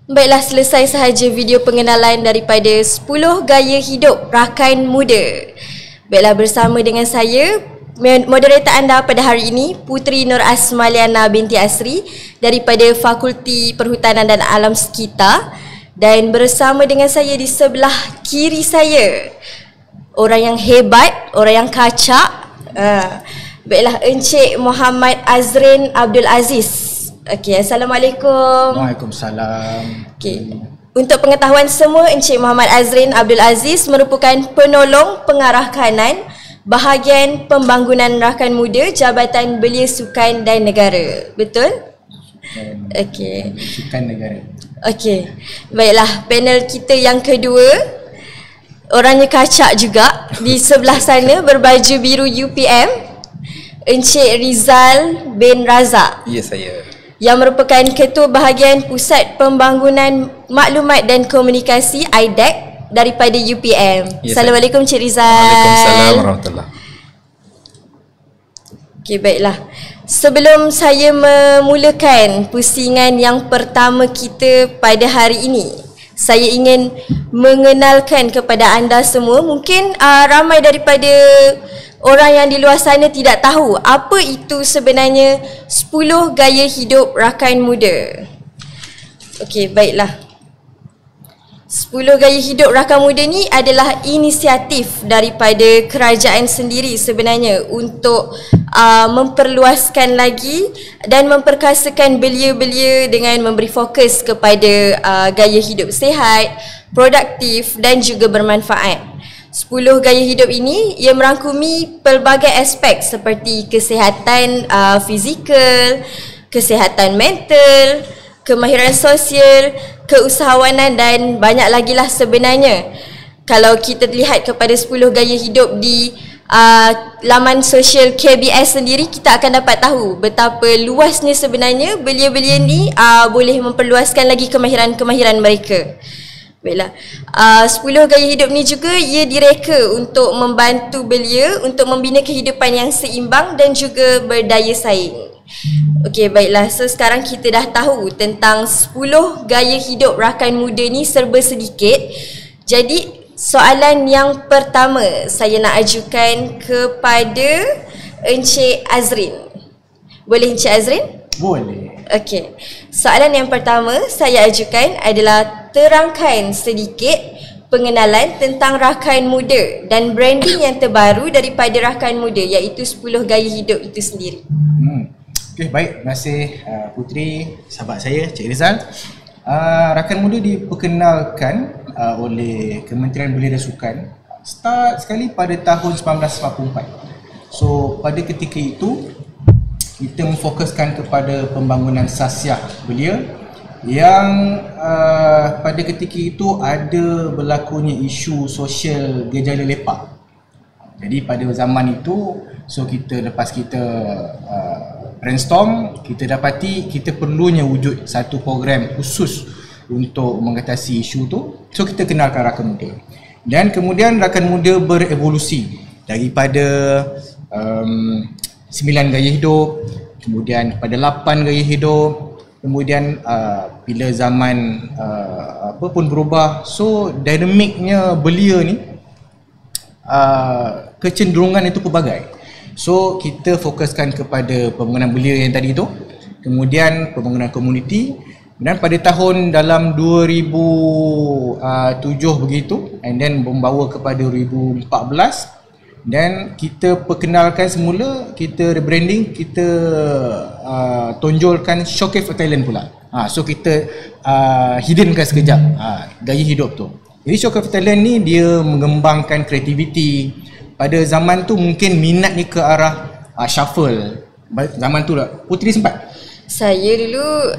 Baiklah, selesai sahaja video pengenalan daripada 10 gaya hidup rakan muda. Baiklah, bersama dengan saya, moderator anda pada hari ini, Putri Nur Asmaliana binti Asri daripada Fakulti Perhutanan dan Alam Sekitar. Dan bersama dengan saya di sebelah kiri saya, orang yang hebat, orang yang kacak. Baiklah, Encik Muhammad Azrin Abdul Aziz. Okey, Assalamualaikum. Waalaikumsalam. Okey. Untuk pengetahuan semua, Encik Muhammad Azrin Abdul Aziz merupakan penolong pengarah kanan bahagian pembangunan rakan muda Jabatan Belia Sukan dan Negara. Betul? Okey. Sukan negara. Okey. Baiklah, panel kita yang kedua, orangnya kacak juga, di sebelah sana berbaju biru UPM, Encik Rizal bin Razak. Ya, saya. Yang merupakan Ketua Bahagian Pusat Pembangunan Maklumat dan Komunikasi IDEC daripada UPM. Ya, Assalamualaikum Cik Rizal. Waalaikumsalam warahmatullahi. Okey, baiklah. Sebelum saya memulakan pusingan yang pertama kita pada hari ini, saya ingin mengenalkan kepada anda semua, mungkin ramai daripada orang yang di luar sana tidak tahu apa itu sebenarnya 10 gaya hidup rakan muda. Okey, baiklah. 10 gaya hidup rakan muda ni adalah inisiatif daripada kerajaan sendiri sebenarnya untuk memperluaskan lagi dan memperkasakan belia-belia dengan memberi fokus kepada gaya hidup sihat, produktif dan juga bermanfaat. 10 gaya hidup ini ia merangkumi pelbagai aspek seperti kesihatan fizikal, kesihatan mental, kemahiran sosial, keusahawanan dan banyak lagi lah sebenarnya. Kalau kita lihat kepada 10 gaya hidup di laman sosial KBS sendiri, kita akan dapat tahu betapa luasnya sebenarnya belia-belia ni boleh memperluaskan lagi kemahiran-kemahiran mereka. Baiklah, 10 gaya hidup ni juga ia direka untuk membantu belia untuk membina kehidupan yang seimbang dan juga berdaya saing. Okey, baiklah, so sekarang kita dah tahu tentang 10 gaya hidup rakan muda ni serba sedikit. Jadi soalan yang pertama saya nak ajukan kepada Encik Azrin. Boleh Encik Azrin? Boleh. Okey. Soalan yang pertama saya ajukan adalah terangkan sedikit pengenalan tentang rakan muda dan branding yang terbaru daripada rakan muda, iaitu 10 gaya hidup itu sendiri. Okey, baik. Terima kasih Putri, sahabat saya Cik Rizal. Rakan muda diperkenalkan oleh Kementerian Belia dan Sukan start sekali pada tahun 1944. So pada ketika itu kita memfokuskan kepada pembangunan sasiah belia yang pada ketika itu ada berlakunya isu sosial gejala lepak. Jadi pada zaman itu, so lepas kita brainstorm, kita dapati kita perlunya wujud satu program khusus untuk mengatasi isu tu. So kita kenalkan rakan muda. Dan kemudian rakan muda berevolusi daripada 9 gaya hidup, kemudian pada 8 gaya hidup, kemudian bila zaman apa pun berubah, so dinamiknya belia ni kecenderungan itu pelbagai. So kita fokuskan kepada pembangunan belia yang tadi tu, kemudian pembangunan komuniti, dan pada tahun dalam 2007 begitu, and then membawa kepada 2014. Dan kita perkenalkan semula, kita rebranding, kita tonjolkan Showcase for Talent pula. So kita hiddenkan sekejap gaya hidup tu. Jadi Showcase for Talent ni dia mengembangkan kreativiti. Pada zaman tu mungkin minat ni ke arah shuffle. Zaman tu lah. Putri sempat? Saya dulu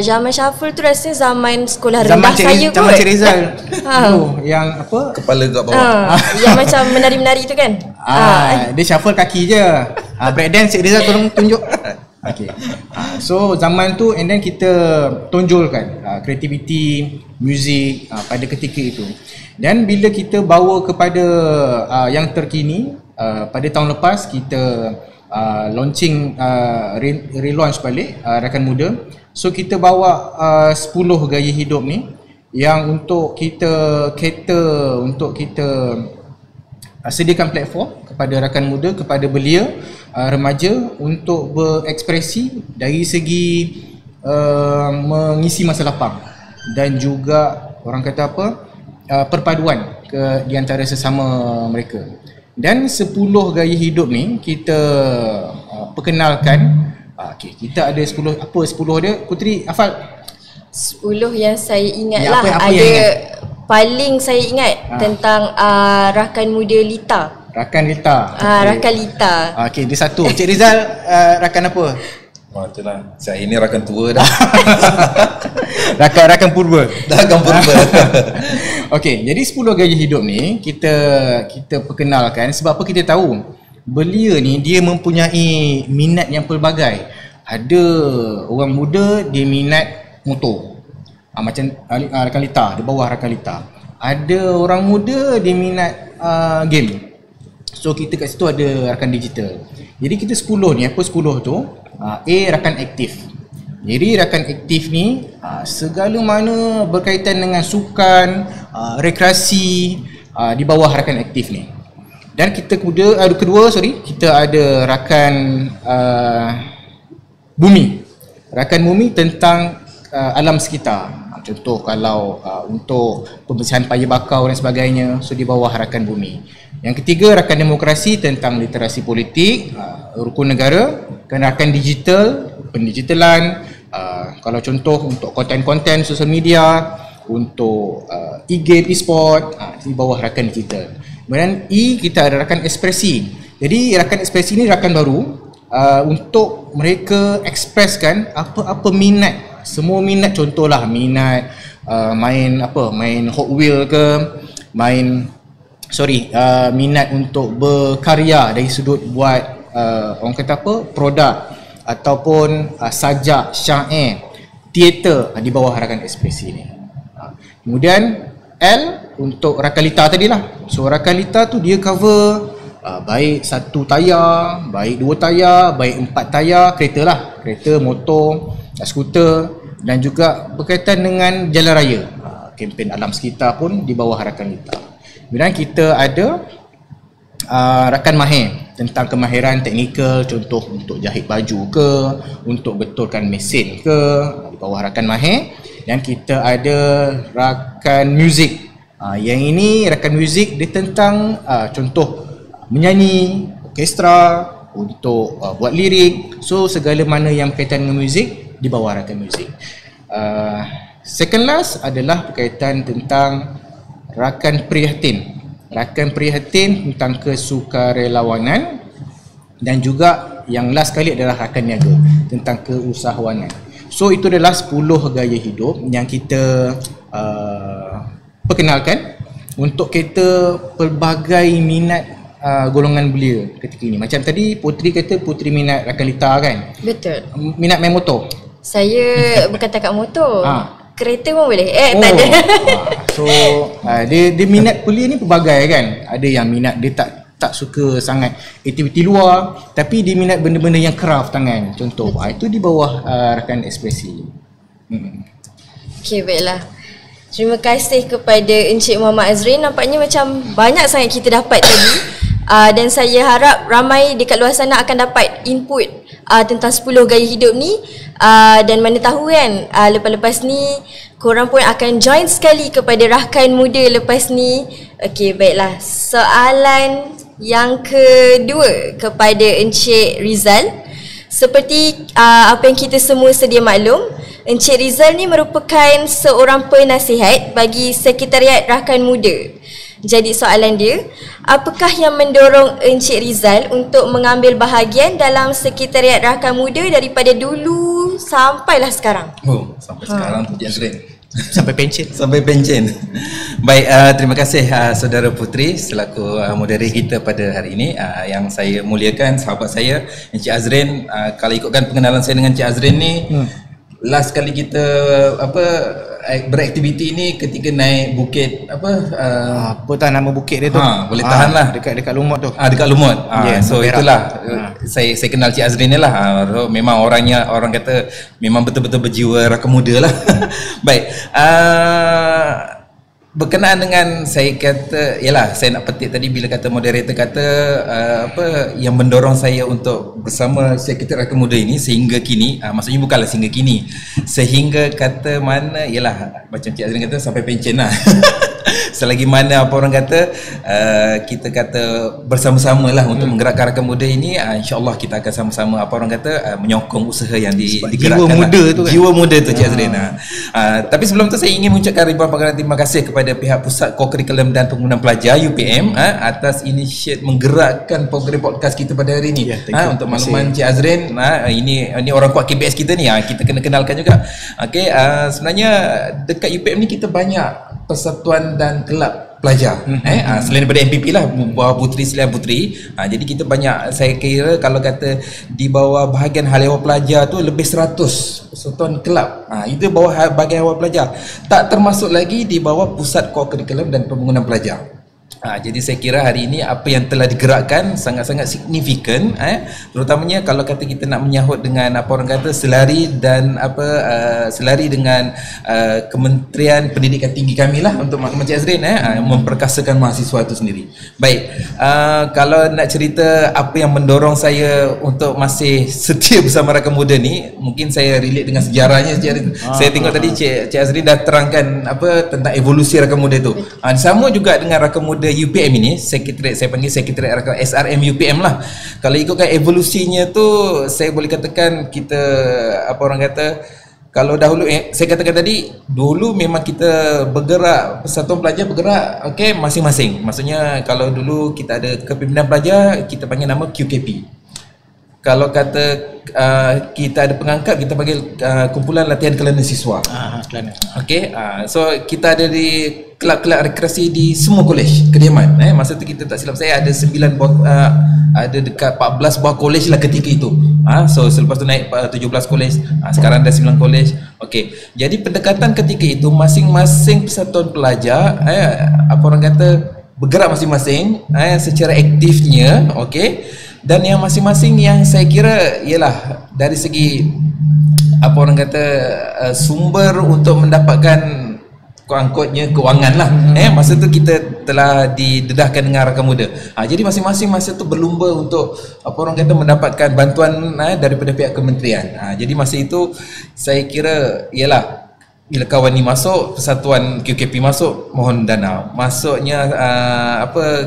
zaman shuffle tu rasanya zaman sekolah rendah saya kot. Zaman Cik Rizal. Yang apa? Kepala kat bawah. Yang macam menari-menari tu kan? Dia shuffle kaki je. Breakdance Cik Rizal tolong tunjuk. Okay. So zaman tu, and then kita tonjolkan kreativiti, muzik pada ketika itu. Dan bila kita bawa kepada yang terkini, pada tahun lepas kita launching relaunch balik rakan muda. So kita bawa 10 gaya hidup ni yang untuk kita cater, untuk kita sediakan platform kepada rakan muda, kepada belia, remaja untuk berekspresi dari segi mengisi masa lapang dan juga orang kata apa, perpaduan di antara sesama mereka. Dan 10 gaya hidup ni kita perkenalkan. Okay, kita ada 10, apa 10 dia? Putri hafal? 10 yang saya ingat Ya, lah. apa Ada yang ingat? paling saya ingat tentang rakan muda Lita. Rakan Lita. Rakan Lita. Okey, dia satu. Cik Rizal rakan apa? Wah, itulah. Saya ini rakan tua dah. Rakan purba. Dah rakan purba. Okey, jadi 10 gaya hidup ni kita perkenalkan sebab apa kita tahu belia ni dia mempunyai minat yang pelbagai. Ada orang muda dia minat motor. Macam rakan Lita, di bawah rakan Lita. Ada orang muda dia minat game. So kita kat situ ada rakan digital. Jadi kita 10 ni, apa 10 tu? A, rakan aktif. Jadi rakan aktif ni segala mana berkaitan dengan sukan, rekreasi di bawah rakan aktif ni. Dan kita kedua kita ada rakan bumi. Rakan bumi tentang alam sekitar. Contoh kalau untuk pembersihan paya bakau dan sebagainya, so di bawah rakan bumi. Yang ketiga rakan demokrasi tentang literasi politik, rukun negara. Rakan digital, pendigitalan, kalau contoh untuk konten-konten sosial media, untuk e-game, e-sport, di bawah rakan digital. Kemudian E, kita ada rakan ekspresi. Jadi rakan ekspresi ni rakan baru untuk mereka ekspreskan apa-apa minat. Semua minat, contohlah minat main Hot Wheel ke, minat untuk berkarya dari sudut buat orang kata apa, produk ataupun sajak, syair, teater di bawah rakan ekspresi ni. Kemudian L untuk rakan Lita tadilah. So rakan Lita tu dia cover baik 1 tayar, baik 2 tayar, baik 4 tayar, kereta, motor, skuter dan juga berkaitan dengan jalan raya. Kempen alam sekitar pun di bawah rakan Lita. Kemudian kita ada rakan mahir tentang kemahiran teknikal, contoh untuk jahit baju ke, untuk betulkan mesin ke, di bawah rakan mahir. Dan kita ada rakan muzik. Yang ini rakan muzik dia tentang contoh menyanyi, orkestra, untuk buat lirik. So segala mana yang berkaitan dengan muzik di bawah rakan muzik. Second last adalah berkaitan tentang rakan prihatin. Rakan prihatin tentang kesukarelawanan. Dan juga yang last kali adalah rakan niaga tentang keusahawanan. So itu adalah 10 gaya hidup yang kita perkenalkan untuk kita pelbagai minat golongan belia ketika ini. Macam tadi Putri kata Putri minat rakan Lita kan? Betul. Minat main motor? Saya bukan takat motor. Kereta pun boleh. Tak ada. So dia minat belia ni pelbagai kan? Ada yang minat dia tak suka sangat aktiviti luar, tapi dia minat benda-benda yang craft tangan. Contoh itu di bawah rakan ekspresi. Okey, baiklah. Terima kasih kepada Encik Muhammad Azrin. Nampaknya macam banyak sangat kita dapat tadi. Dan saya harap ramai dekat luar sana akan dapat input tentang 10 gaya hidup ni. Dan mana tahu kan, lepas-lepas ni korang pun akan join sekali kepada rakan muda lepas ni. Okey, baiklah. Soalan yang kedua kepada Encik Rizal. Seperti apa yang kita semua sedia maklum, Encik Rizal ni merupakan seorang penasihat bagi Sekretariat Rakan Muda. Jadi soalan dia, apakah yang mendorong Encik Rizal untuk mengambil bahagian dalam Sekretariat Rakan Muda daripada dulu sampailah sekarang? Sampai sekarang tu Cik Azrin. Sampai pencen. Sampai pencen. Baik, terima kasih saudara Putri selaku moderator kita pada hari ini. Yang saya muliakan sahabat saya Encik Azrin. Kalau ikutkan pengenalan saya dengan Encik Azrin ni, last kali kita beraktiviti ni ketika naik bukit apa tak nama bukit dia tu? Boleh tahan lah dekat Lumut tu. Dekat Lumut. So Perak. itulah saya kenal Cik Azrin ni lah. So, memang orang kata memang betul-betul berjiwa raka muda lah. Baik. Berkenaan dengan saya kata, yalah, saya nak petik tadi bila kata moderator kata yang mendorong saya untuk bersama Sekretariat Raka Muda ini sehingga kini, maksudnya bukanlah sehingga kini, sehingga kata mana, yalah, macam Cik Azrin kata sampai pencen lah. Selagi mana apa orang kata kita kata bersama-sama lah untuk menggerakkan Raka Muda ini, insya-Allah kita akan sama-sama apa orang kata menyokong usaha yang digerakkan. Jiwa muda tu kan. Jiwa muda tu Cik Azrin. Tapi sebelum tu saya ingin mengucapkan ribuan panggilan terima kasih kepada pihak Pusat Kokurikulum dan Pembangunan Pelajar UPM atas inisiatif menggerakkan program podcast kita pada hari ini. Untuk makluman Cik Azrin, ini orang kuat KBS kita ni, kita kena kenalkan juga. Okey, sebenarnya dekat UPM ni kita banyak persatuan dan kelab pelajar. Selain daripada MPP lah, bawah puteri selain puteri. Jadi kita banyak, saya kira kalau kata di bawah bahagian hal ehwal pelajar tu lebih 100 persatuan kelab. Itu bawah bahagian ehwal pelajar. Tak termasuk lagi di bawah Pusat Kokurikulum dan Pembangunan Pelajar. Jadi saya kira hari ini apa yang telah digerakkan sangat-sangat signifikan, terutamanya kalau kata kita nak menyahut dengan apa orang kata selari dan selari dengan Kementerian Pendidikan Tinggi kami lah untuk maklumat Cik Azrin, memperkasakan mahasiswa itu sendiri. Baik, kalau nak cerita apa yang mendorong saya untuk masih setia bersama Raka Muda ni, mungkin saya relate dengan sejarahnya Cik Azrin. Saya tengok tadi Cik Azrin dah terangkan tentang evolusi Raka Muda tu. Sama juga dengan Raka Muda UPM ini, sekretariat, saya panggil sekretariat SRM UPM lah. Kalau ikutkan evolusinya tu, saya boleh katakan kita apa orang kata, kalau dahulu saya katakan tadi, dulu memang kita bergerak, persatuan pelajar bergerak masing-masing. Maksudnya kalau dulu kita ada kepimpinan pelajar, kita panggil nama QKP. Kalau kata kita ada pengangkat, kita panggil kumpulan latihan kelana siswa. So kita ada di kelab-kelab rekreasi di semua kolej Kediaman. Masa tu kita tak silap saya ada 9 ada dekat 14 buah kolej lah ketika itu. So selepas tu naik 17 kolej. Sekarang dah 9 kolej. Jadi pendekatan ketika itu masing-masing persatuan pelajar apa orang kata bergerak masing-masing secara aktifnya, dan yang masing-masing yang saya kira ialah dari segi apa orang kata sumber untuk mendapatkan angkutnya kewangan lah. Masa tu kita telah didedahkan dengan Raka Muda. Jadi masing-masing masa tu berlumba untuk apa orang kata mendapatkan bantuan daripada pihak kementerian. Jadi masa itu saya kira ialah bila kawan ni masuk, persatuan QKP masuk, mohon dana. Masuknya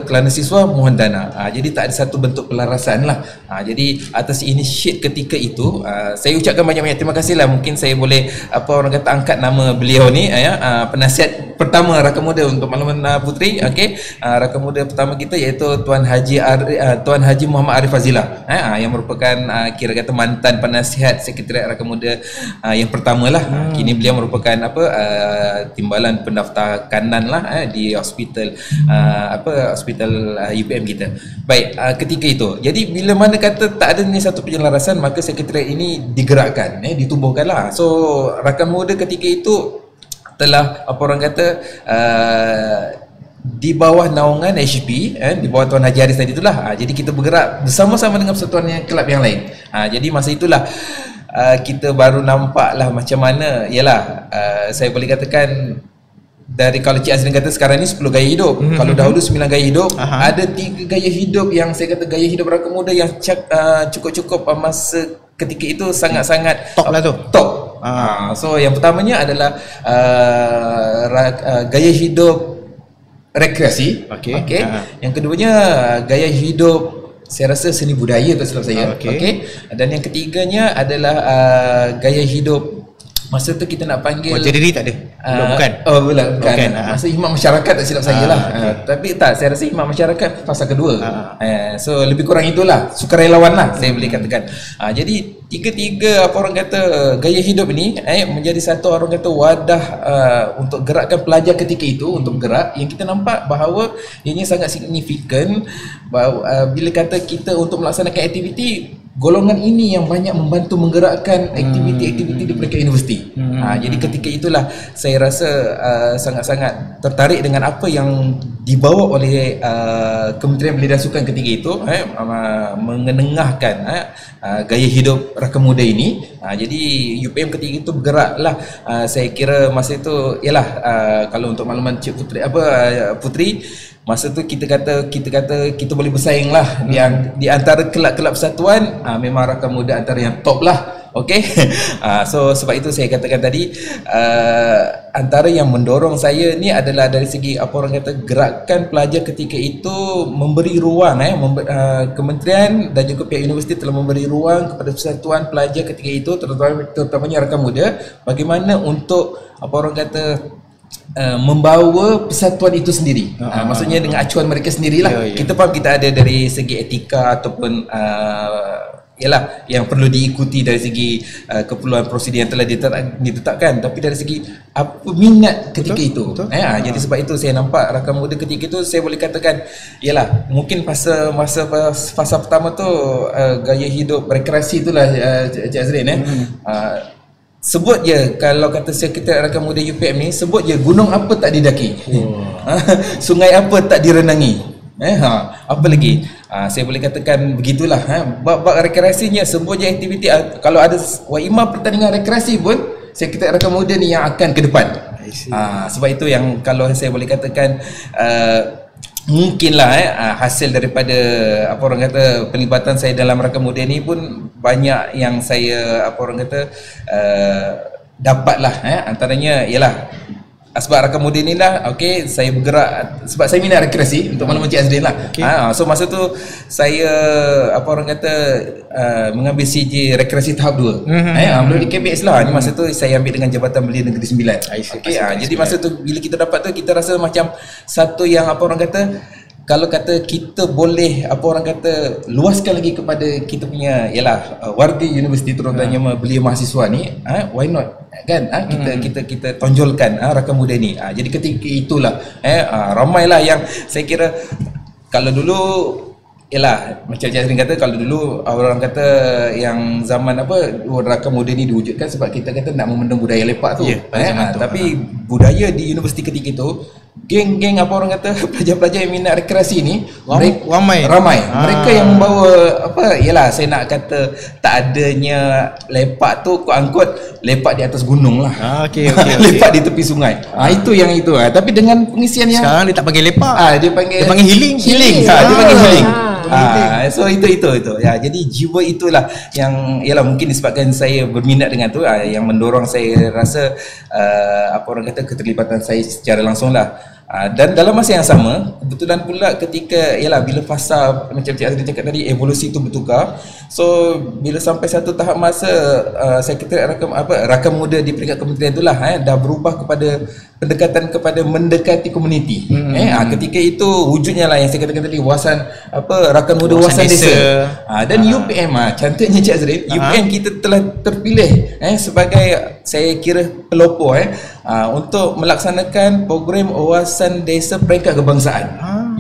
kelana siswa, mohon dana. Jadi tak ada satu bentuk pelarasan lah. Jadi atas inisiatif ketika itu, saya ucapkan banyak-banyak terima kasih lah. Mungkin saya boleh apa orang kata angkat nama beliau ni, penasihat pertama Raka Muda untuk makluman puteri. Raka Muda pertama kita iaitu Tuan Haji Muhammad Arif Fazilah, yang merupakan kira kata mantan penasihat Sekretariat Raka Muda yang pertama lah. Kini beliau merupakan timbalan pendaftar kanan lah di hospital UPM kita. Baik, ketika itu. Jadi bila mana kata tak ada ni satu penyelarasan, maka sekretariat ini digerakkan, ditubuhkan lah. So Raka Muda ketika itu telah apa orang kata di bawah naungan HP, di bawah Tuan Haji Haris tadi itulah. Jadi kita bergerak bersama-sama dengan persatuan yang kelab yang lain. Jadi masa itulah kita baru nampak lah macam mana, saya boleh katakan dari kalau Cik Azrin kata sekarang ni 10 gaya hidup. Kalau dahulu 9 gaya hidup, ada 3 gaya hidup yang saya kata gaya hidup Raka Muda yang cukup-cukup masa ketika itu sangat-sangat top lah tu. Top. So yang pertamanya adalah gaya hidup rekreasi. Yang keduanya gaya hidup saya rasa seni budaya tak silap saya. Dan yang ketiganya adalah gaya hidup, masa tu kita nak panggil wajah diri tak ada? Bukan. Bukan. Masa khidmat masyarakat tak silap saya lah. Tapi tak, saya rasa khidmat masyarakat fasa kedua. So lebih kurang itulah, sukarelawan lah saya boleh katakan. Jadi tiga-tiga apa orang kata gaya hidup ini menjadi satu orang kata wadah untuk gerakkan pelajar ketika itu untuk bergerak, yang kita nampak bahawa ianya sangat signifikan. Bila kata kita untuk melaksanakan aktiviti golongan ini yang banyak membantu menggerakkan aktiviti-aktiviti di peringkat universiti. Jadi ketika itulah saya rasa sangat-sangat tertarik dengan apa yang dibawa oleh Kementerian Belia dan Sukan ketika itu, mengenengahkan gaya hidup rakan muda ini. Jadi UPM ketika itu bergeraklah. Saya kira masa itu ialah kalau untuk makluman Cik Putri Putri, masa tu kita kata kita boleh bersaing lah di antara kelab-kelab persatuan. Memang rakan muda antara yang top lah. Okey. So sebab itu saya katakan tadi, antara yang mendorong saya ni adalah dari segi apa orang kata gerakan pelajar ketika itu memberi ruang, kementerian dan juga pihak universiti telah memberi ruang kepada persatuan pelajar ketika itu, terutamanya rakan muda, bagaimana untuk apa orang kata membawa persatuan itu sendiri. Maksudnya dengan acuan mereka sendirilah. Kita faham kita ada dari segi etika ataupun ialah yang perlu diikuti dari segi keperluan prosedur yang telah ditetapkan, tapi dari segi apa minat ketika itu. Jadi sebab itu saya nampak rakan muda ketika itu, saya boleh katakan ialah mungkin fasa pertama tu gaya hidup rekreasi itulah Cik Azrin. Sebut je, kalau kata sekretariat rakan muda UPM ni, sebut je gunung apa tak didaki, sungai apa tak direnangi, apa lagi. Saya boleh katakan begitulah. Bab rekreasinya, sebut je aktiviti. Kalau ada waimah pertandingan rekreasi pun, sekretariat rakan muda ni yang akan ke depan. Sebab itu yang kalau saya boleh katakan mungkinlah hasil daripada apa orang kata penglibatan saya dalam rakan muda ni pun banyak yang saya apa orang kata dapatlah. Antaranya ialah sebab rakan muda ni lah, saya bergerak sebab saya minat rekreasi untuk maklumat Cik Azrin lah. So masa tu saya apa orang kata mengambil CJ rekreasi tahap 2. Belum di KBS lah. Ni masa tu saya ambil dengan Jabatan Belia Negeri 9. Jadi masa tu bila kita dapat tu, kita rasa macam satu yang apa orang kata, kalau kata kita boleh apa orang kata luaskan lagi kepada kita punya ialah warga universiti, terutamanya belia mahasiswa ni, why not kan, kita tonjolkan rakan muda ni. Jadi ketika itulah ramailah yang saya kira, kalau dulu ialah macam Cik Azrin kata, kalau dulu orang kata yang zaman apa rakan muda ni diwujudkan sebab kita kata nak memendung budaya lepak tu. Tapi budaya di universiti ketika itu, geng-geng apa orang kata pelajar-pelajar yang minat rekreasi ni ramai. Mereka yang membawa apa, ialah saya nak kata tak adanya lepak tu angkut lepak di atas gunung lah. Lepak di tepi sungai. Itu yang itu. Tapi dengan pengisian yang sekarang dia tak panggil lepak. Dia panggil healing. Dia panggil healing. So itu ya, jadi jiwa itulah yang ialah mungkin disebabkan saya berminat dengan tu, yang mendorong saya rasa apa orang kata keterlibatan saya secara langsung lah. Dan dalam masa yang sama, kebetulan pula ketika ialah bila fasa macam Cik Azrin cakap tadi, evolusi itu bertukar. So bila sampai satu tahap masa sekretariat rakan muda di peringkat kementerian itulah dah berubah kepada pendekatan kepada mendekati komuniti. Ketika itu wujudnya lah yang saya katakan tadi, rakan muda wawasan desa. Dan UPM cantiknya Cik Azrin, UPM kita telah terpilih sebagai saya kira pelopor untuk melaksanakan program wawasan desa peringkat kebangsaan.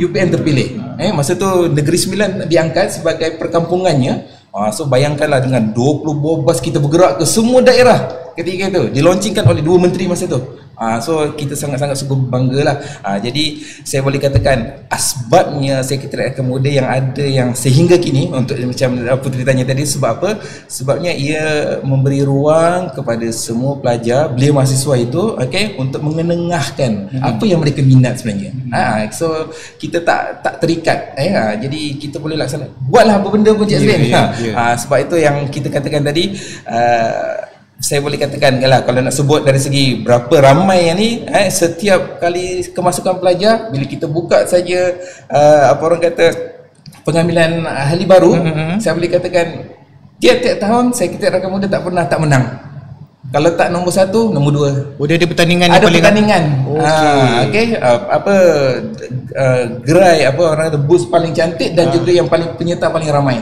UPM terpilih. Masa tu Negeri Sembilan diangkat sebagai perkampungannya. So bayangkanlah dengan 20 buah bas kita bergerak ke semua daerah ketika itu, dilaunchingkan oleh 2 menteri masa tu. So kita sangat-sangat sungguh banggalah. Jadi saya boleh katakan asbabnya sekretariat rakan muda yang ada yang sehingga kini, untuk macam Putri tanya tadi, sebab apa? Sebabnya ia memberi ruang kepada semua pelajar belia mahasiswa itu untuk mengenengahkan apa yang mereka minat sebenarnya. So kita tak terikat. Jadi kita boleh laksana, buatlah apa benda pun Cik Azrin. Sebab itu yang kita katakan tadi, saya boleh katakan kalau nak sebut dari segi berapa ramai yang ni, setiap kali kemasukan pelajar, bila kita buka saja apa orang kata pengambilan ahli baru, saya boleh katakan tiap-tiap tahun sekretariat rakan muda tak pernah tak menang. Kalau tak nombor 1, nombor 2. Dia ada pertandingan. Ada pertandingan. Gerai apa orang kata bus paling cantik dan juga yang paling penyerta paling ramai.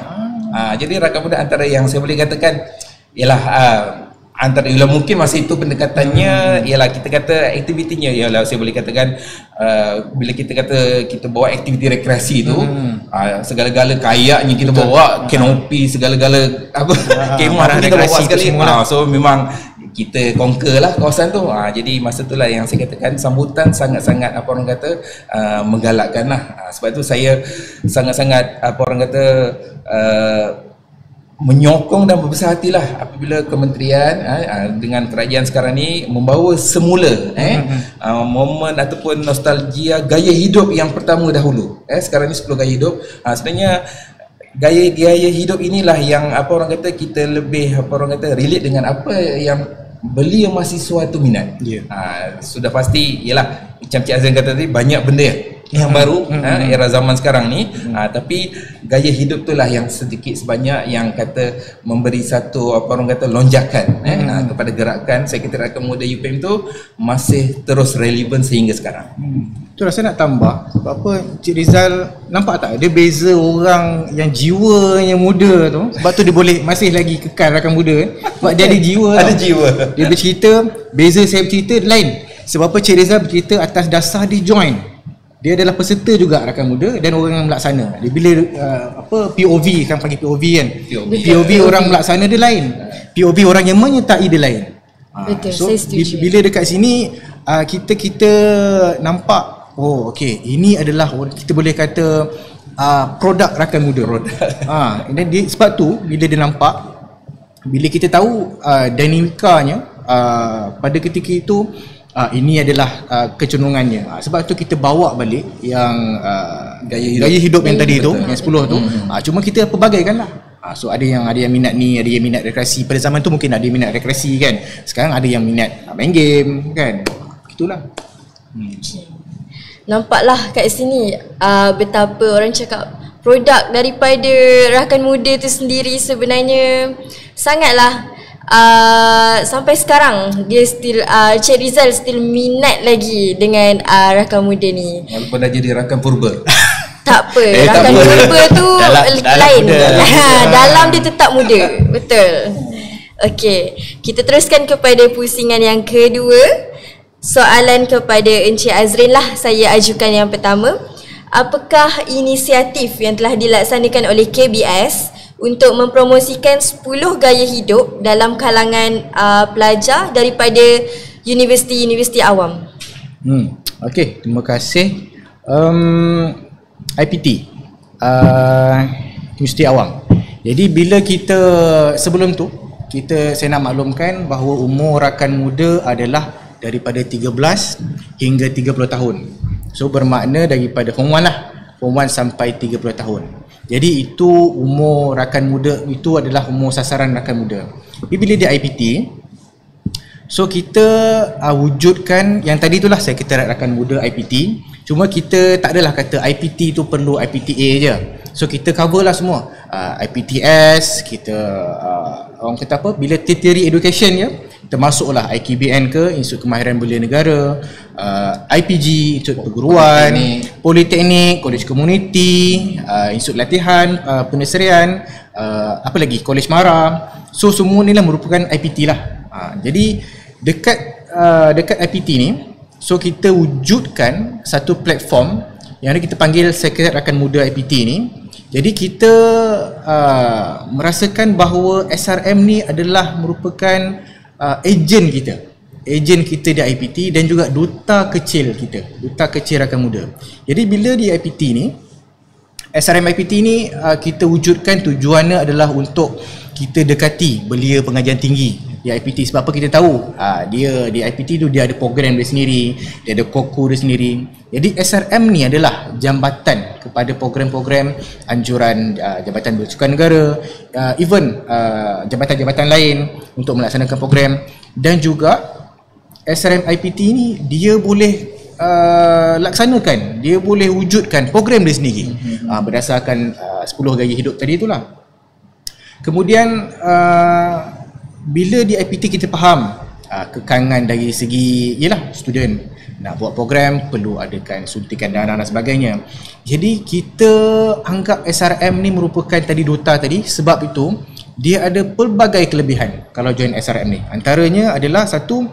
Jadi rakan muda antara yang saya boleh katakan ialah antara ialah mungkin masa itu pendekatannya ialah kita kata aktivitinya ialah saya boleh katakan bila kita kata kita bawa aktiviti rekreasi tu segala-gala kayaknya kita bawa kanopi segala-gala apa kemah kita bawa sekali so memang kita conquer lah kawasan tu. Jadi masa itulah yang saya katakan sambutan sangat-sangat apa orang kata menggalakkan lah. Sebab tu saya sangat-sangat apa orang kata menyokong dan berbesar hatilah apabila kementerian dengan kerajaan sekarang ni membawa semula momen ataupun nostalgia gaya hidup yang pertama dahulu. Sekarang ni 10 gaya hidup. Sebenarnya gaya hidup inilah yang apa orang kata kita lebih apa orang kata relate dengan apa yang belia mahasiswa tu minat. Sudah pasti ialah macam Cik Azlan kata tadi banyak benda yang baru era zaman sekarang ni, tapi gaya hidup tu lah yang sedikit sebanyak yang kata memberi satu apa orang kata lonjakan kepada gerakan saya kata Rakan Muda UPM tu masih terus relevan sehingga sekarang. Tu rasa nak tambah sebab apa Cik Rizal nampak tak ada beza orang yang jiwanya muda tu, sebab tu dia boleh masih lagi kekal Rakan Muda sebab dia ada jiwa. Ada jiwa. Dia bercerita, beza saya bercerita lain. Sebab apa Cik Rizal bercerita atas dasar dia join. Dia adalah peserta juga Rakan Muda dan orang yang melaksana. Dia bila POV kan panggil POV kan. POV orang melaksana dia lain. POV orang yang menyertai dia lain. Betul, so saya setuju. bila dekat sini kita nampak okey, ini adalah kita boleh kata produk Rakan Muda. Dan dia, sebab tu bila dia nampak, bila kita tahu dinamikanya pada ketika itu ini adalah kecenderungannya. Sebab tu kita bawa balik yang gaya hidup yang tadi tu, yang 10 tu. Cuma kita pelbagaikan lah. So ada yang minat ni, ada yang minat rekreasi. Pada zaman tu mungkin ada yang minat rekreasi kan. Sekarang ada yang minat main game kan. Gitulah. Nampaklah kat sini betapa orang cakap produk daripada Rakan Muda tu sendiri sebenarnya sangatlah sampai sekarang dia still Cik Rizal still minat lagi dengan Rakan Muda ni. Walaupun dah jadi rakan purba. Tak apa, Rakan purba tu lain. Dalam dia tetap muda. Betul. Okey, kita teruskan kepada pusingan yang kedua. Soalan kepada Encik Azrin lah saya ajukan yang pertama. Apakah inisiatif yang telah dilaksanakan oleh KBS untuk mempromosikan 10 gaya hidup dalam kalangan pelajar daripada universiti-universiti awam? Okey, terima kasih. IPT Universiti Awam. Jadi bila kita sebelum tu saya nak maklumkan bahawa umur Rakan Muda adalah daripada 13 hingga 30 tahun. So bermakna daripada Form 1 lah, Form 1 sampai 30 tahun. Jadi itu umur Rakan Muda, itu adalah umur sasaran Rakan Muda. Tapi bila dia IPT, so kita wujudkan yang tadi itulah saya kata Rakan Muda IPT. Cuma kita tak adalah kata IPT tu perlu IPTA je. So kita cover lah semua. IPTS, kita orang kata apa, bila tertiary education ya, termasuklah IKBN ke, Institut Kemahiran Belia Negara, IPG, Institut Perguruan, Politeknik, Kolej Komuniti, Institut Latihan, Peneserian, apa lagi, Kolej Mara. So semua ni lah merupakan IPT lah. Jadi dekat IPT ni, so kita wujudkan satu platform yang kita panggil Sekretariat Rakan Muda IPT ni. Jadi kita merasakan bahawa SRM ni adalah merupakan ejen kita di IPT dan juga duta kecil kita, duta kecil Rakan Muda. Jadi bila di IPT ni, SRM IPT ni kita wujudkan tujuannya adalah untuk kita dekati belia pengajian tinggi di IPT. Sebab apa kita tahu dia di IPT tu dia ada program dia sendiri, dia ada koku dia sendiri. Jadi SRM ni adalah jambatan kepada program-program anjuran Jabatan Bersukan Negara, even jabatan-jabatan lain untuk melaksanakan program. Dan juga SRM IPT ni dia boleh laksanakan, dia boleh wujudkan program dia sendiri berdasarkan 10 gaya hidup tadi itulah. Kemudian bila di IPT kita faham kekangan dari segi ialah student nak buat program perlu adakan suntikan dana dan sebagainya. Jadi kita anggap SRM ni merupakan tadi duta tadi, sebab itu dia ada pelbagai kelebihan kalau join SRM ni. Antaranya adalah satu,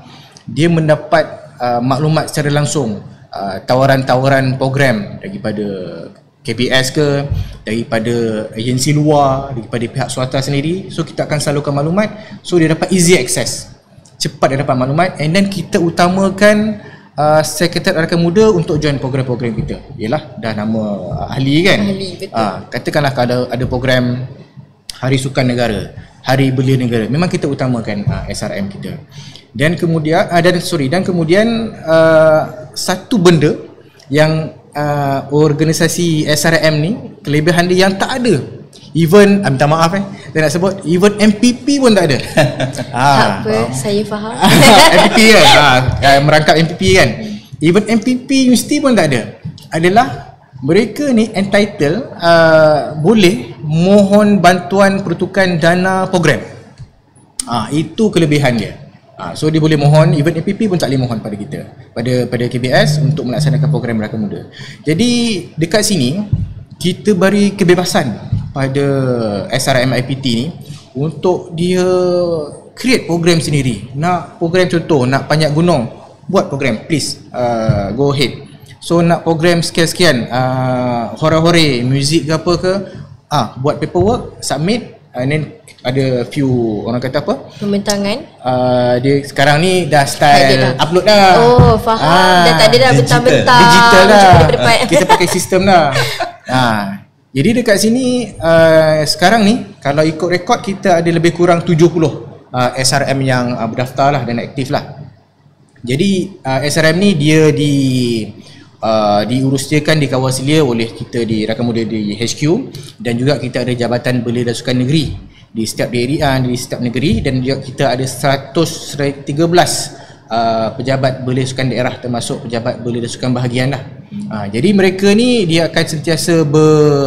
dia mendapat maklumat secara langsung, tawaran-tawaran program daripada KBS ke, daripada agensi luar, daripada pihak swasta sendiri. So kita akan salurkan maklumat, so dia dapat easy access, cepat dia dapat maklumat. And then kita utamakan Sekretariat Rakan Muda untuk join program-program kita. Yalah, dah nama ahli kan. Ahli, betul. Katakanlah kalau ada program Hari Sukan Negara, Hari Belia Negara, memang kita utamakan SRM kita. Dan kemudian satu benda yang organisasi SRM ni kelebihan dia yang tak ada, even minta maaf saya nak sebut, even MPP pun tak ada. Tak apa, saya faham. MPP kan, merangkap MPP kan, even MPP universiti pun tak ada. Adalah mereka ni entitled boleh mohon bantuan pertukaran dana program. Itu kelebihan dia. So dia boleh mohon, even APP pun tak boleh mohon pada kita, pada KBS untuk melaksanakan program Rakan Muda. Jadi dekat sini kita beri kebebasan pada SRM IPT ni untuk dia create program sendiri. Nak program, contoh nak panjat gunung, buat program, please go ahead. So nak program sekian-sekian, hore-hore, muzik ke apa ke, buat paperwork, submit, and then ada few, orang kata apa? Pembentangan. Dia sekarang ni dah style upload dah. Oh, faham. Dah tak ada dah bentang-bentang. Digital dah. Kita pakai sistem dah. Jadi dekat sini sekarang ni kalau ikut rekod kita ada lebih kurang 70 SRM yang berdaftar lah dan aktif lah. Jadi SRM ni dia diuruskan di Kawasan oleh kita di Rakan Muda di HQ, dan juga kita ada Jabatan Belia dan Sukan Negeri di setiap daerah, di setiap negeri, dan juga kita ada 113 pejabat belia sukan daerah, termasuk pejabat belia dan sukan bahagian lah. Jadi mereka ni dia akan sentiasa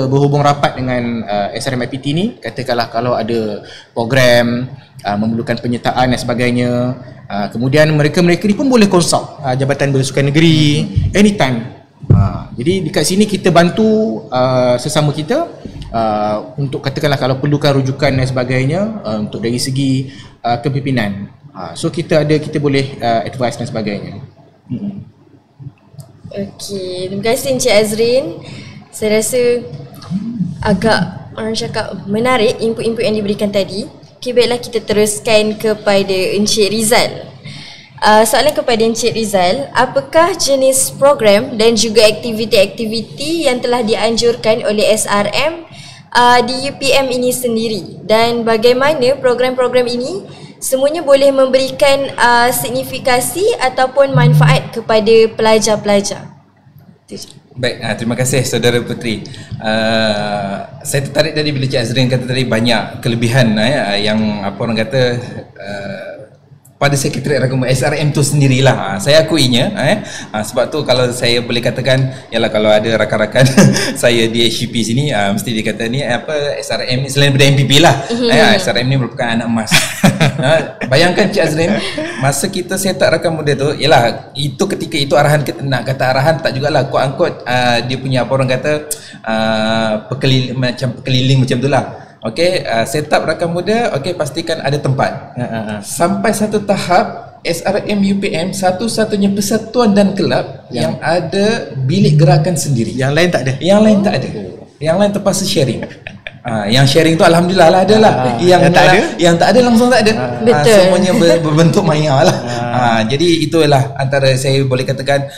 berhubung rapat dengan SRM IPT ni. Katakanlah kalau ada program memerlukan penyertaan dan sebagainya, kemudian mereka ni pun boleh consult Jabatan Belia Sukan Negeri anytime. Jadi dekat sini kita bantu sesama kita untuk katakanlah kalau perlukan rujukan dan sebagainya, untuk dari segi kepimpinan. So kita boleh advice dan sebagainya. Okey, terima kasih Encik Azrin. Saya rasa agak, orang cakap, menarik input-input yang diberikan tadi. Okey, baiklah kita teruskan kepada Encik Rizal. Soalan kepada Encik Rizal, apakah jenis program dan juga aktiviti-aktiviti yang telah dianjurkan oleh SRM di UPM ini sendiri, dan bagaimana program-program ini semuanya boleh memberikan signifikasi ataupun manfaat kepada pelajar-pelajar? Baik, terima kasih Saudara Puteri. Saya tertarik tadi bila Cik Azrin kata tadi banyak kelebihan yang apa orang kata pada Sekretariat Rakan Muda SRM tu sendirilah. Saya akuinya sebab tu kalau saya boleh katakan, ialah kalau ada rakan-rakan saya di HCP sini mesti dikata ni apa, SRM ni selain daripada MPP lah, SRM ni merupakan anak emas. Bayangkan Cik Azrin, masa kita set up Rakan Muda tu, ialah itu ketika itu arahan, nak kata arahan tak jugalah, quote-unquote dia punya apa orang kata pekeliling macam tu lah. Okey, set up Rakan Muda, okey, pastikan ada tempat. Sampai satu tahap SRM UPM satu-satunya persatuan dan kelab yang ada bilik gerakan sendiri. Yang lain tak ada. Yang lain tak ada. Yang lain terpaksa sharing. Yang sharing tu alhamdulillah lah ada lah. Yang tak ada langsung tak ada. Betul. Semuanya berbentuk maya lah. Jadi itulah antara saya boleh katakan,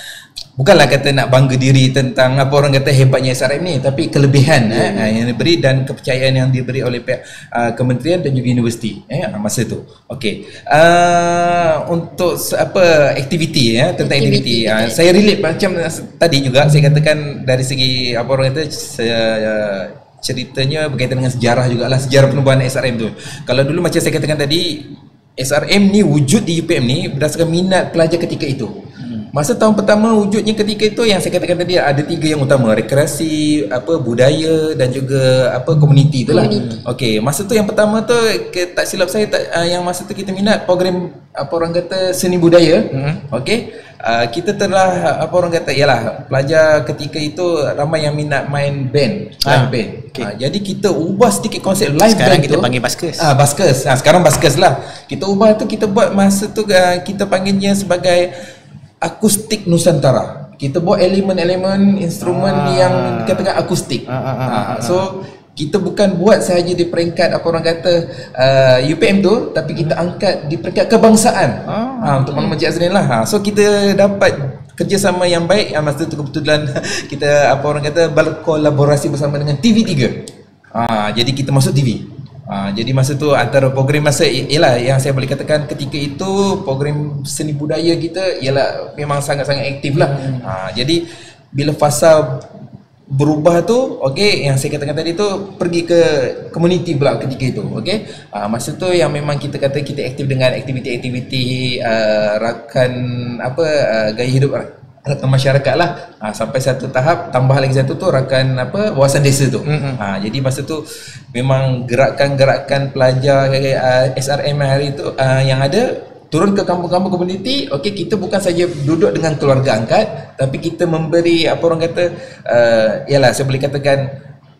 bukanlah kata nak bangga diri tentang apa orang kata hebatnya SRM ni, tapi kelebihan yang diberi dan kepercayaan yang diberi oleh pihak kementerian dan juga universiti masa tu. Okey. Untuk apa aktiviti tentang aktiviti. Saya relate macam tadi juga saya katakan dari segi apa orang kata ceritanya berkaitan dengan sejarah jugalah, sejarah penubuhan SRM tu. Kalau dulu macam saya katakan tadi, SRM ni wujud di UPM ni berdasarkan minat pelajar ketika itu. Masa tahun pertama wujudnya ketika itu, yang saya katakan tadi ada 3 yang utama, rekreasi, budaya dan juga komuniti itulah. Okey, masa tu yang pertama tu tak silap saya yang masa tu kita minat program apa orang kata seni budaya. Okey. kita telah apa orang kata yalah pelajar ketika itu ramai yang minat main band, live band. Jadi kita ubah sedikit konsep live sekarang band kita tu. panggil baskers. Baskers. Sekarang baskers lah. Kita ubah tu, kita buat masa tu kita panggilnya sebagai akustik Nusantara. Kita buat elemen-elemen instrumen yang dikatakan akustik. So kita bukan buat sahaja di peringkat apa orang kata UPM tu, tapi kita angkat di peringkat kebangsaan. Untuk maklumat Cik Azrin lah. So kita dapat kerjasama yang baik. Masa tu kebetulan kita apa orang kata berkolaborasi bersama dengan TV3. Jadi kita masuk TV. Jadi masa tu antara program masa ialah yang saya boleh katakan ketika itu program seni budaya kita ialah memang sangat-sangat aktif lah. Jadi bila fasa berubah tu, yang saya katakan tadi tu pergi ke komuniti pula ketika itu, masa tu yang memang kita kata kita aktif dengan aktiviti-aktiviti rakan gaya hidup rakan masyarakat lah. Sampai satu tahap tambah lagi satu tu rakan wawasan desa tu. Jadi masa tu memang gerakan-gerakan pelajar SRM hari tu yang ada turun ke kampung-kampung komuniti. Kita bukan saja duduk dengan keluarga angkat, tapi kita memberi apa orang kata ialah saya boleh katakan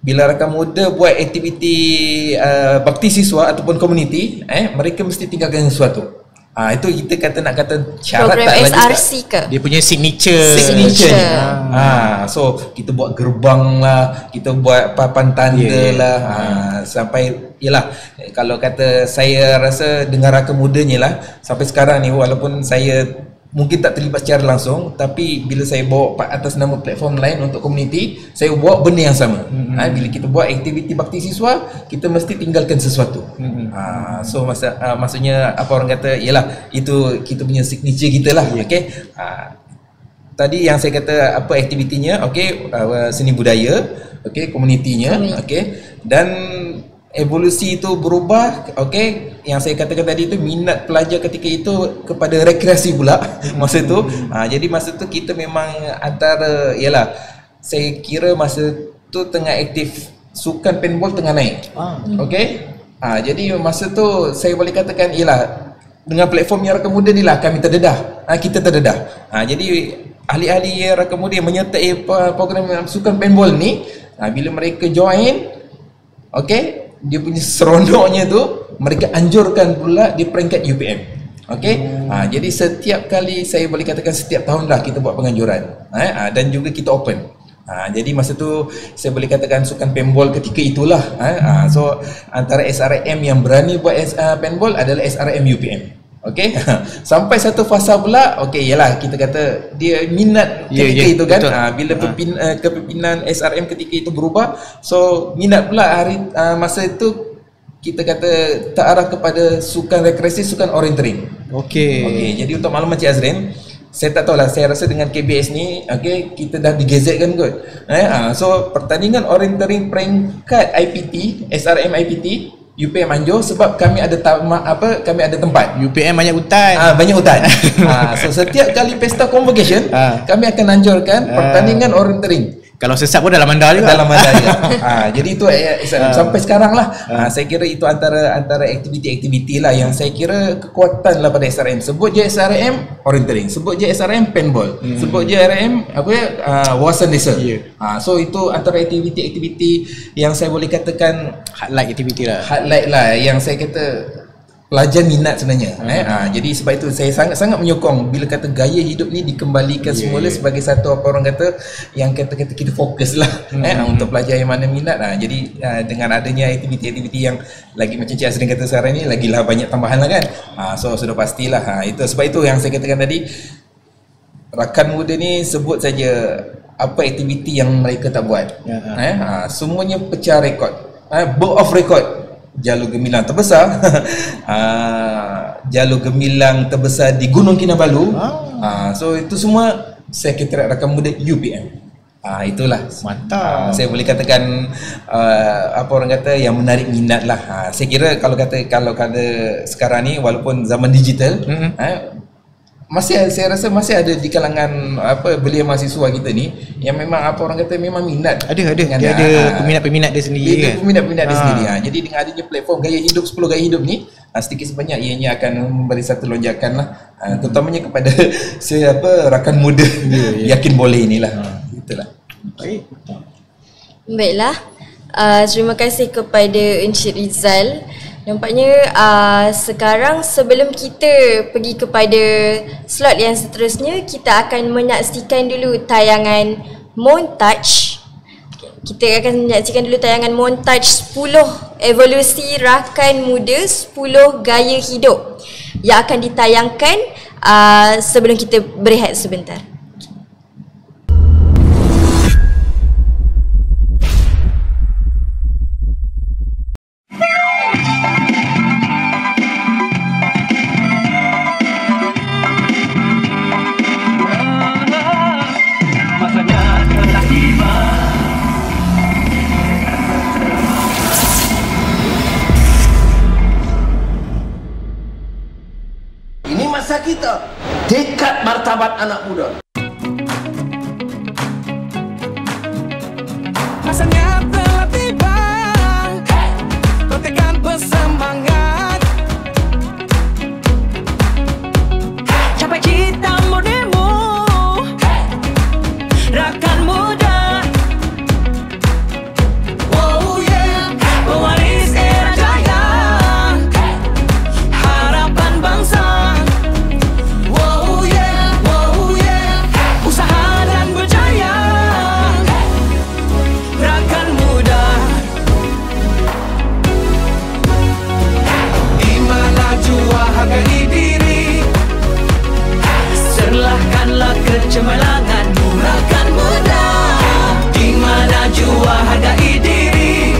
bila rakan muda buat aktiviti bakti siswa ataupun komuniti, mereka mesti tinggalkan sesuatu. Itu kita nak kata syarat program tak SRC ke? Dia punya signature. So kita buat gerbang lah, kita buat papan tanda lah. Sampai yalah, kalau kata saya rasa dengan rakan mudanya lah sampai sekarang ni, walaupun saya mungkin tak terlibat secara langsung, tapi bila saya bawa atas nama platform lain untuk komuniti, saya buat benda yang sama. Bila kita buat aktiviti bakti siswa, kita mesti tinggalkan sesuatu. So maksudnya apa orang kata ialah itu kita punya signature kita lah. Tadi yang saya kata apa aktivitinya, seni budaya, komunitinya, dan evolusi itu berubah. Yang saya katakan tadi itu minat pelajar ketika itu kepada rekreasi pula masa tu. Jadi masa tu kita memang antara ialah saya kira masa tu tengah aktif sukan paintball tengah naik. Jadi masa tu saya boleh katakan ialah dengan platform yang rakan muda ni lah kami terdedah. Kita terdedah. Jadi ahli-ahli rakan muda yang menyertai program sukan paintball ni, bila mereka join, dia punya seronoknya tu mereka anjurkan pula di peringkat UPM. Jadi setiap kali saya boleh katakan setiap tahun lah kita buat penganjuran, dan juga kita open. Jadi masa tu saya boleh katakan sukan paintball ketika itulah. So antara SRM yang berani buat paintball adalah SRM UPM. Sampai satu fasa pula, yalah kita kata dia minat ketika itu kan. Bila kepimpinan SRM ketika itu berubah, so minat pula masa itu kita kata terarah kepada sukan rekreasi, sukan orienteering. Jadi untuk maklumat Cik Azrin, saya tak tahulah, saya rasa dengan KBS ni kita dah digazetkan kot. So pertandingan orienteering peringkat IPT, SRM IPT UPM Anjur, sebab kami ada kami ada tempat. UPM banyak hutan. Banyak hutan. So setiap kali pesta convocation, kami akan anjurkan pertandingan orienteering. Kalau sesat pun dalam mandar juga. Jadi itu sampai sekarang lah. Saya kira itu antara aktiviti-aktiviti lah yang saya kira kekuatan lah pada SRM. Sebut je SRM orienteering, sebut je SRM paintball, sebut je SRM wawasan desa. So itu antara aktiviti-aktiviti yang saya boleh katakan highlight aktiviti lah. Highlight lah yang saya kata pelajar minat sebenarnya. Jadi sebab itu saya sangat-sangat menyokong bila kata gaya hidup ni dikembalikan semula sebagai satu apa orang kata yang kata-kata kita fokus lah untuk pelajar yang mana minat. Jadi dengan adanya aktiviti-aktiviti yang lagi macam Cik Azrin kata sekarang ni, lagilah banyak tambahan lah kan. So sudah pastilah. Itu sebab itu yang saya katakan tadi, rakan muda ni sebut saja apa aktiviti yang mereka tak buat. Semuanya pecah rekod, book of record. Jalur gemilang terbesar jalur gemilang terbesar di Gunung Kinabalu. So itu semua Sekretariat Rakan Muda UPM. Itulah mantap. Saya boleh katakan apa orang kata yang menarik minat lah. Saya kira kalau kata sekarang ni walaupun zaman digital, saya rasa masih ada di kalangan belia mahasiswa kita ni yang memang apa orang kata memang minat. Dia ada peminat-peminat dia sendiri. Dia peminat-peminat dia sendiri. Jadi dengan adanya platform gaya hidup 10 gaya hidup ni, sedikit sebanyak ianya akan memberi satu lonjakan lah Terutamanya kepada rakan muda yakin boleh inilah. Itulah. Baik. Baiklah. Terima kasih kepada Encik Rizal. Nampaknya sekarang sebelum kita pergi kepada slot yang seterusnya, kita akan menyaksikan dulu tayangan montage. Kita akan menyaksikan dulu tayangan montage 10 evolusi rakan muda, 10 gaya hidup yang akan ditayangkan sebelum kita berehat sebentar. Masa kita dekat martabat anak muda. Masanya telah tiba, bertekan bersemangat, capai cita murnimu, rakan muda. Oh yeah, pewaris era jaya, harapan bangsa. Kecemerlanganmu rakan muda, di mana jua hargai diri.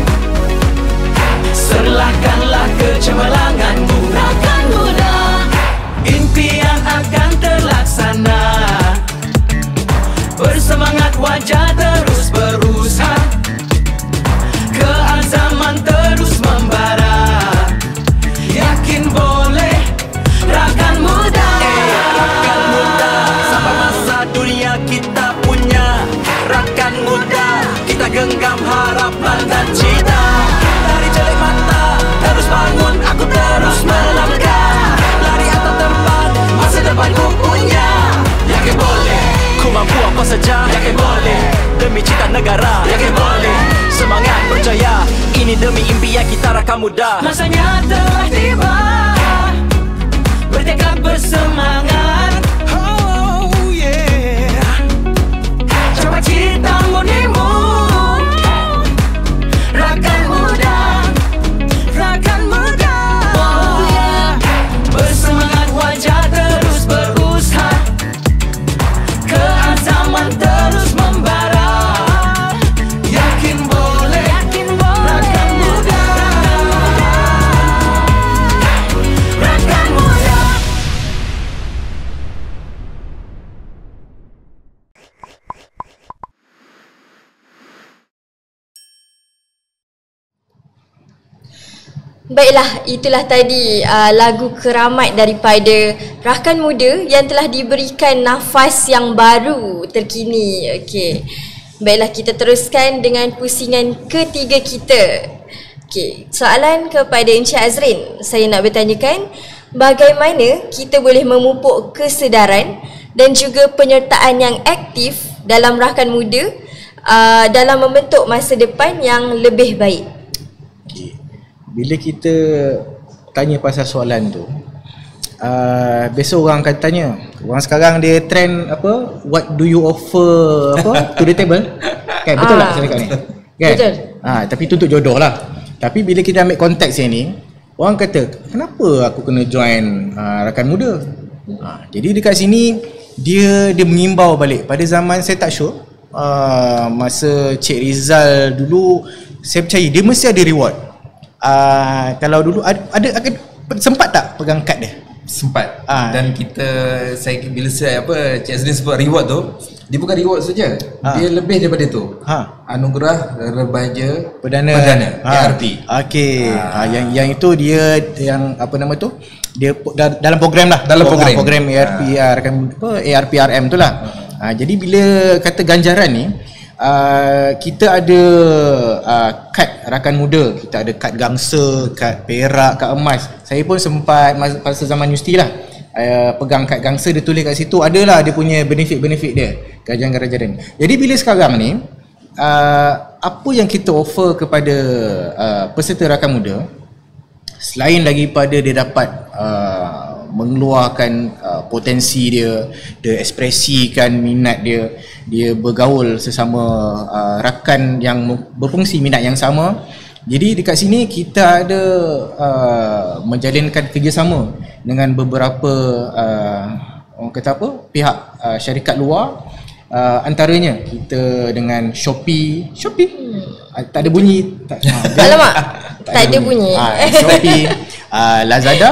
Serlahkanlah kecemerlanganmu rakan muda, impian akan terlaksana. Bersemangat wajah terus berusaha, keazaman terus membara. Yakin boleh rakan muda. Kita punya rakan muda, kita genggam harapan dan cita. Dari celik mata terus bangun, aku terus melangkah. Lari atau tempat, masa depan ku punya. Yakin boleh, ku mampu apa saja. Yakin boleh, demi cita negara. Yakin boleh, semangat percaya, ini demi impian kita rakan muda. Masanya telah tiba, bertekad bersemangat. Cita murnimu, rakan muda, rakan muda. Oh yeah, bersemangat wajah terus berusaha, keazaman terus membara. Yakin boleh, rakan muda, rakan muda. Baiklah, itulah tadi lagu keramat daripada rakan muda yang telah diberikan nafas yang baru terkini. Okey. Baiklah, kita teruskan dengan pusingan ketiga kita. Okey, soalan kepada Encik Azrin. Saya nak bertanyakan, bagaimana kita boleh memupuk kesedaran dan juga penyertaan yang aktif dalam rakan muda dalam membentuk masa depan yang lebih baik? Bila kita tanya pasal soalan tu, biasa orang akan tanya, orang sekarang dia trend apa, what do you offer apa to the table, kan? Betul tak saya cakap ni? Kan? Betul. Tapi itu untuk jodoh lah. Tapi bila kita ambil konteks yang ni, orang kata, kenapa aku kena join rakan muda? Jadi dekat sini dia mengimbau balik. Pada zaman saya tak sure, masa Cik Rizal dulu, saya percaya dia mesti ada reward. Kalau dulu ada sempat tak pegang kad dia? Sempat. Dan bila saya Cik Azrin sebut reward tu, dia bukan reward saja. Dia lebih daripada tu. Anugerah Remaja Perdana ARP. Okey. Yang itu dia yang apa nama tu? Dia dalam program lah. Dalam program ARP ARPRM tu lah. Jadi bila kata ganjaran ni, kita ada kad rakan muda, kita ada kad gangsa, kad perak, kad emas. Saya pun sempat masa zaman universiti lah, pegang kad gangster, dia tulis kat situ, adalah dia punya benefit-benefit dia, ganjaran-ganjaran. Jadi bila sekarang ni apa yang kita offer kepada peserta rakan muda, selain daripada dia dapat mengeluarkan potensi dia ekspresikan minat dia, dia bergaul sesama rakan yang berfungsi minat yang sama. Jadi dekat sini kita ada menjalinkan kerjasama dengan beberapa orang kata apa, pihak syarikat luar. Antaranya kita dengan Shopee tak ada bunyi alamak, tak ada bunyi. Shopee, Lazada,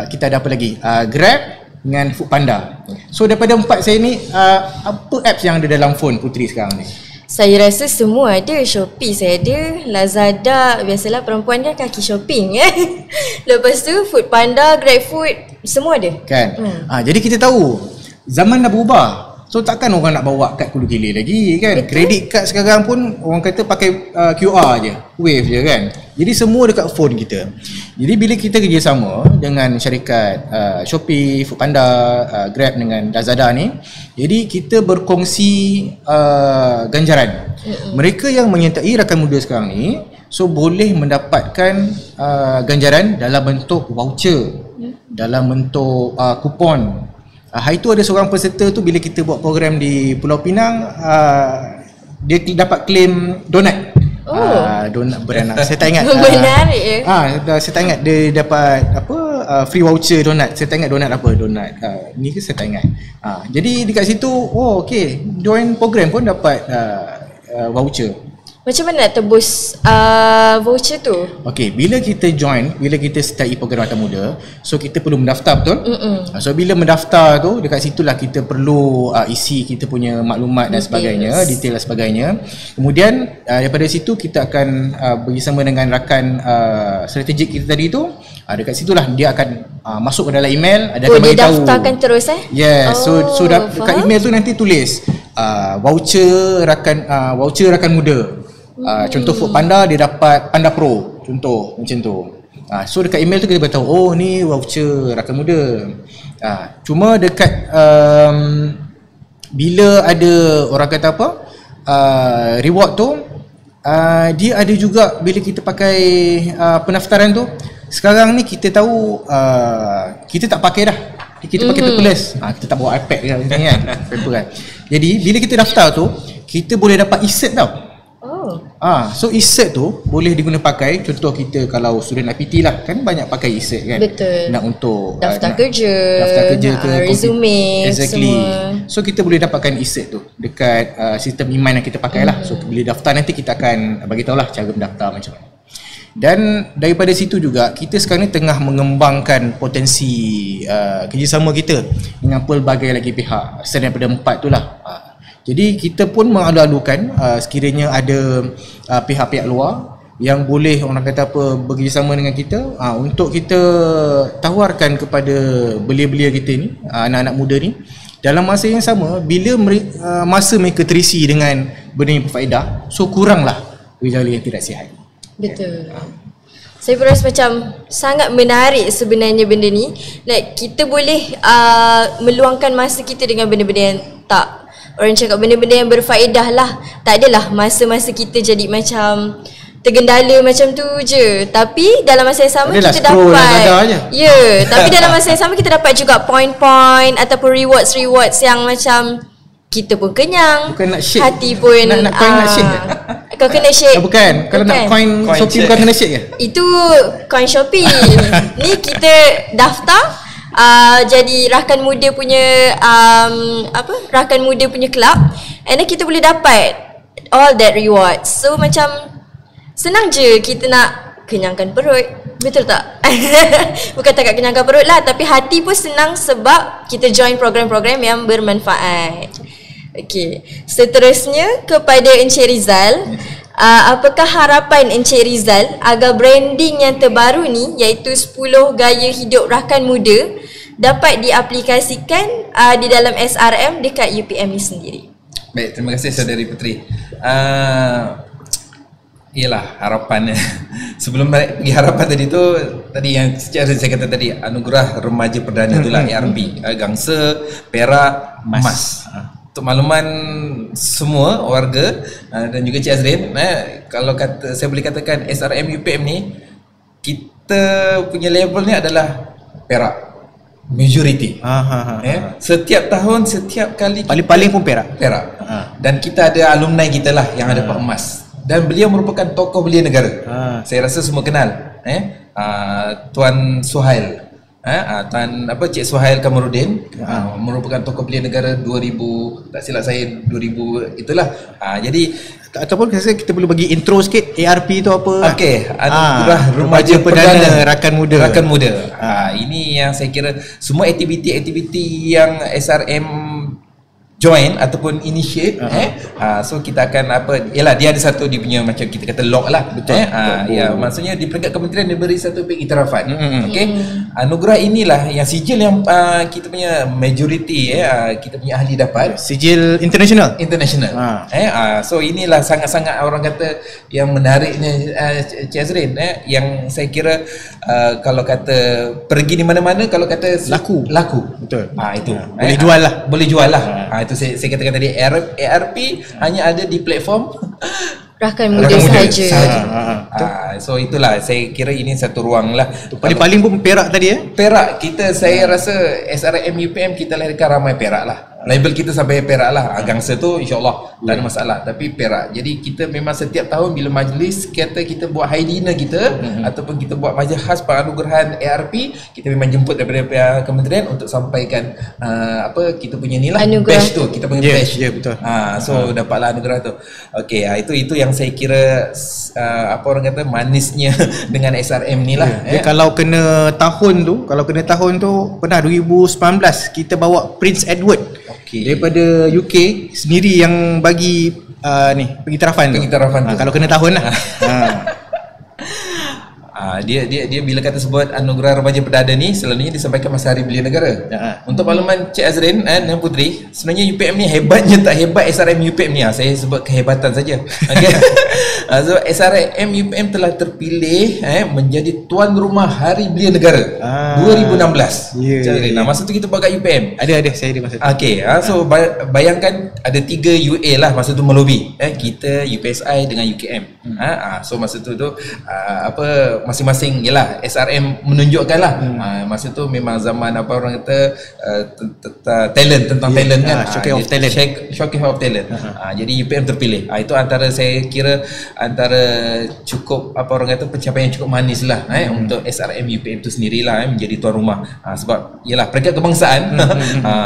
kita ada apa lagi, Grab dengan Foodpanda. So daripada 4 saya ni, apa apps yang ada dalam phone Putri sekarang ni? Saya rasa semua ada. Shopee saya ada, Lazada, biasalah perempuan kan kaki shopping lepas tu Foodpanda, GrabFood, semua ada kan. Jadi kita tahu zaman dah berubah. So takkan orang nak bawa kad kulu gila lagi kan. Kredit kad sekarang pun orang kata pakai QR je, wave je kan. Jadi semua dekat phone kita. Jadi bila kita kerjasama dengan syarikat Shopee, Foodpanda, Grab dengan Lazada ni, jadi kita berkongsi ganjaran. Mereka yang menyertai rakan muda sekarang ni, so boleh mendapatkan ganjaran dalam bentuk voucher, dalam bentuk kupon. Hari tu ada seorang peserta tu, bila kita buat program di Pulau Pinang, dia dapat claim donat. Donat beranak. Saya tak ingat. Menarik saya tak ingat dia dapat apa, free voucher donat. Saya tak ingat donat apa, donat ni ke saya tak ingat. Jadi dekat situ, okey, join program pun dapat voucher. Macam mana nak tebus voucher tu? Okey, bila kita join, bila kita start program rakan muda, so kita perlu mendaftar, betul? So bila mendaftar tu, dekat situlah kita perlu isi kita punya maklumat dan sebagainya, detail dan sebagainya. Kemudian daripada situ kita akan bersama dengan rakan strategik kita tadi tu. Dekat situlah dia akan masuk ke dalam email, ada akan bagi tahu. Dia daftarkan terus Yes, so dekat email tu nanti tulis voucher rakan muda. Contoh Foodpanda, dia dapat Panda Pro, contoh macam tu. So dekat email tu kita beritahu, ni voucher rakan muda. Cuma dekat bila ada orang kata apa, reward tu, dia ada juga bila kita pakai pendaftaran tu. Sekarang ni kita tahu kita tak pakai dah, kita pakai paperless. Kita tak bawa iPad kan, paper kan. Jadi bila kita daftar tu, kita boleh dapat e-cert tau. So e-cert tu boleh diguna pakai. Contoh kita kalau student IPT lah, kan banyak pakai e-cert kan. Betul. Nak untuk daftar kerja ke resume, exactly. Semua. So kita boleh dapatkan e-cert tu dekat sistem e-mind yang kita pakai lah. So bila daftar nanti kita akan bagi tahu lah cara mendaftar macam mana. Dan daripada situ juga kita sekarang ni tengah mengembangkan potensi kerjasama kita dengan pelbagai lagi pihak selain daripada 4 tu lah. Jadi kita pun mengalu-alukan sekiranya ada pihak-pihak luar yang boleh orang kata apa bekerjasama dengan kita untuk kita tawarkan kepada belia-belia kita ni, anak-anak muda ni, dalam masa yang sama bila masa mereka terisi dengan benda yang berfaedah, so kuranglah gejala yang tidak sihat. Betul. Saya berasa macam sangat menarik sebenarnya benda ni. Like kita boleh meluangkan masa kita dengan benda-benda yang tak, orang cakap benda-benda yang berfaedah lah. Tak adalah masa-masa kita jadi macam tergendala macam tu je. Tapi dalam masa yang sama kita dapat tapi dalam masa yang sama kita dapat juga point-point ataupun rewards yang macam kita pun kenyang. Bukan nak shake. Hati pun nak coin nak shake ke? Kau kena shake. Bukan. Kalau nak coin Shopee bukan kena shake ke? Itu coin Shopee. Ni kita daftar jadi rakan muda punya rakan muda punya club, and then kita boleh dapat all that rewards. So macam senang je kita nak kenyangkan perut, betul tak? Bukan takat kenyangkan perut lah, tapi hati pun senang sebab kita join program-program yang bermanfaat. Okey, seterusnya kepada Encik Rizal. Apakah harapan Encik Rizal agar branding yang terbaru ni, iaitu 10 gaya hidup rakan muda, dapat diaplikasikan di dalam SRM dekat UPM ni sendiri? Baik, terima kasih saudari Putri. Ialah harapan sebelum pergi harapan tadi tu, tadi yang secara saya kata tadi, anugerah remaja perdana itulah ARP, Gangsa, Perak, Emas. Untuk makluman semua warga dan juga Cik Azrin, kalau kata saya boleh katakan SRM UPM ni, kita punya level ni adalah Perak majority. Setiap tahun, setiap kali paling-paling pun Perak. Dan kita ada alumni kita lah yang ada Pak Emas. Dan beliau merupakan tokoh belia negara. Saya rasa semua kenal. Tuan Suhail. Tuan Cik Suhail Kamarudin, merupakan tokoh belia negara 2000, tak silap saya 2000 itulah. Jadi ataupun kita boleh bagi intro sikit ARP tu apa? Okey, anugerah remaja perdana rakan muda. Ini yang saya kira semua aktiviti-aktiviti yang SRM join ataupun initiate, so kita akan ialah dia ada satu dia punya macam kita kata log lah, betul. Ya, maksudnya di peringkat kementerian dia beri satu pengiktirafan. Okey, anugerah inilah yang sijil yang kita punya majority kita punya ahli dapat, sijil international. So inilah sangat-sangat orang kata yang menariknya, Cik Azrin, yang saya kira kalau kata pergi di mana-mana, kalau kata laku. Betul. Itu boleh jual lah. Itu saya katakan tadi, ARP hanya ada di platform rakan muda sahaja. So itulah saya kira ini satu ruang lah. Paling pun Perak tadi Perak kita, saya rasa SRM UPM kita lahirkan ramai Perak lah. Label kita sampai Perak lah. Gangsa tu insyaAllah tak ada masalah, tapi Perak. Jadi kita memang setiap tahun bila majlis kata kita buat high dinner kita, ataupun kita buat majlis khas penganugerahan ARP, kita memang jemput daripada pihak kementerian untuk sampaikan kita punya ni lah, badge tu, kita panggil badge. Betul. So dapatlah anugerah tu. Okey, itu yang saya kira orang kata manisnya dengan SRM ni lah. Kalau kena tahun tu pernah 2019 kita bawa Prince Edward daripada UK sendiri yang bagi pengiktirafan tu. Kalau kena tahun lah. Dia bila kata sebut anugerah remaja perdana ni, selalunya disampaikan masa Hari Belia Negara. Untuk makluman Cik Azrin dan Putri, sebenarnya UPM ni hebatnya tak hebat SRM UPM ni. Saya sebut kehebatan saja. Okay. So SRM UPM telah terpilih menjadi tuan rumah Hari Belia Negara 2016. Cik Azrin, masa tu kita buat kat UPM. Ada saya ada masa tu. Okay, so bayangkan ada 3 UA lah masa tu melobi. Kita UPSI dengan UKM. So masa tu masing-masing ialah SRM menunjukkan lah. Masa tu memang zaman orang kata talent kan, showcase of talent. Jadi UPM terpilih. Itu antara saya kira antara cukup orang kata pencapaian yang cukup manis lah untuk SRM UPM tu sendirilah menjadi tuan rumah. Sebab ialah peringkat kebangsaan.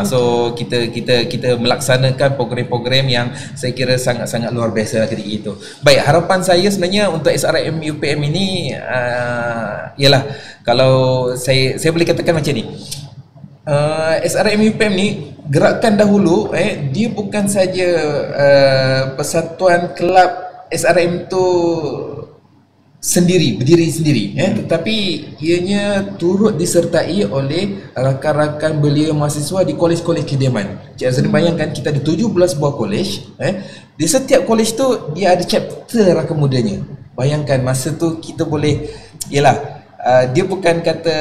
So kita melaksanakan program-program yang saya kira sangat-sangat luar biasa ketika itu. Baik, harapan saya sebenarnya untuk SRM UPM ini ialah kalau saya boleh katakan macam ni, SRM UPM ni gerakan dahulu dia bukan saja persatuan kelab SRM tu berdiri sendiri, tetapi ianya turut disertai oleh rakan-rakan belia mahasiswa di kolej-kolej kediaman. Cik Azrin bayangkan kita ada 17 buah kolej, di setiap kolej tu dia ada chapter rakan mudanya. Bayangkan masa tu kita boleh dia bukan kata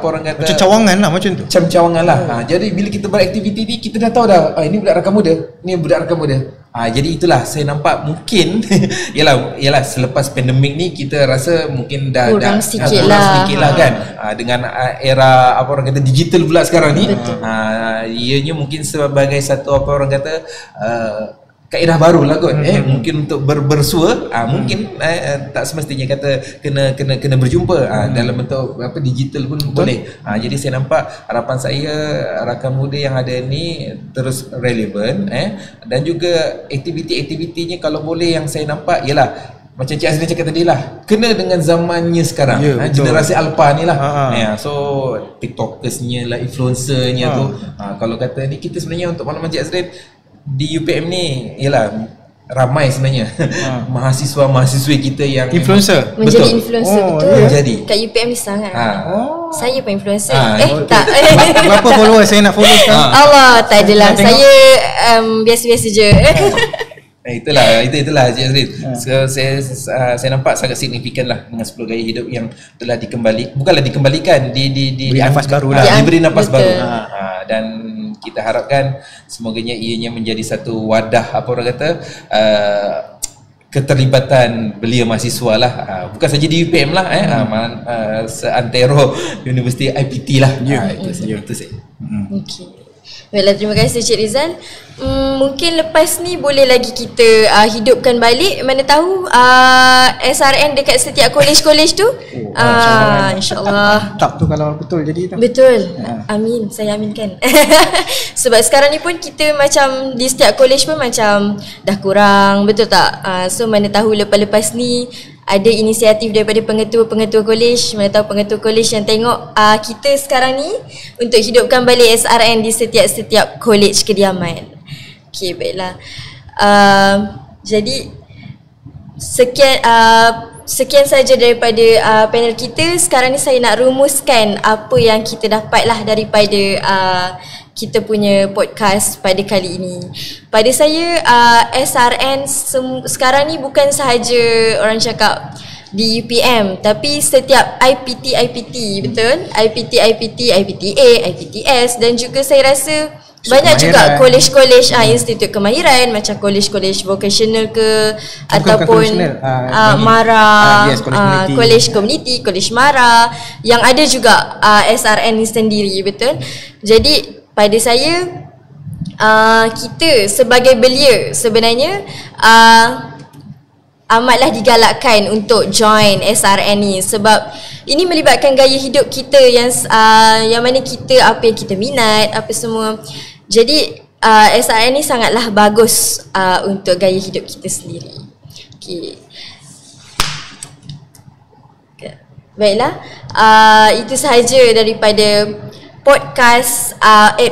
orang kata macam cawangan lah, macam tu. Macam cawangan lah. Jadi bila kita beraktiviti ni, kita dah tahu dah ini budak rakan muda, ni budak rakan muda. Jadi itulah saya nampak mungkin ialah selepas pandemik ni kita rasa mungkin dah kurang sedikit lah kan. Dengan era orang kata digital pula sekarang ni. Ianya mungkin sebagai satu orang kata kaedah baru lah kot. Mungkin untuk bersua mungkin tak semestinya kata kena berjumpa dalam bentuk digital pun boleh. Jadi saya nampak harapan saya rakan muda yang ada ni terus relevan dan juga aktiviti-aktivitinya kalau boleh yang saya nampak ialah macam Cik Azrin cakap tadi lah, kena dengan zamannya sekarang. Generasi alpha ni lah. So TikTokersnya lah, influencernya tu. Kalau kata ni, kita sebenarnya untuk makluman Cik Azrin di UPM ni ialah ramai sebenarnya mahasiswa-mahasiswi kita yang influencer. Menjadi influencer. Betul. Jadi kat UPM ni sangat. Saya pun influencer. Tak. Berapa follower saya nak follow sekarang? Allah, tak adalah. Saya biasa-biasa je. Itulah Cik Azrin. So, saya nampak sangat signifikan lah dengan 10 gaya hidup yang telah bukanlah dikembalikan, beri nafas baru lah. Diberi nafas Betul. baru. Dan kita harapkan semoganya ianya menjadi satu wadah, apa orang kata, keterlibatan belia mahasiswa lah, bukan saja di UPM lah, seantero Universiti IPT lah. Itu saya. Okey. Baiklah, terima kasih Cik Rizal. Mungkin lepas ni boleh lagi kita hidupkan balik. Mana tahu SRN dekat setiap kolej-kolej tu. InsyaAllah. Tak tu kalau betul jadi tu. Betul. Amin. Saya aminkan. Sebab sekarang ni pun kita macam di setiap kolej pun macam dah kurang. Betul tak? So mana tahu lepas-lepas ni ada inisiatif daripada pengetua-pengetua kolej. Mana tahu pengetua kolej yang tengok kita sekarang ni untuk hidupkan balik SRN di setiap kolej kediaman. Okey, baiklah. Jadi sekian saja daripada panel kita. Sekarang ni saya nak rumuskan apa yang kita dapatlah daripada kita punya podcast pada kali ini. Pada saya SRN sekarang ni bukan sahaja orang cakap di UPM, tapi setiap IPT, betul? IPT, IPTA, IPTS, dan juga saya rasa banyak juga kolej-kolej institut kemahiran macam kolej-kolej vocational ke ataupun MARA, kolej komuniti, kolej MARA yang ada juga SRN ni sendiri, betul? Jadi pada saya kita sebagai belia sebenarnya amatlah digalakkan untuk join SRN ni sebab ini melibatkan gaya hidup kita yang mana kita apa yang kita minat, apa semua. Jadi SRN ni sangatlah bagus untuk gaya hidup kita sendiri. Okay. Baiklah, itu sahaja daripada podcast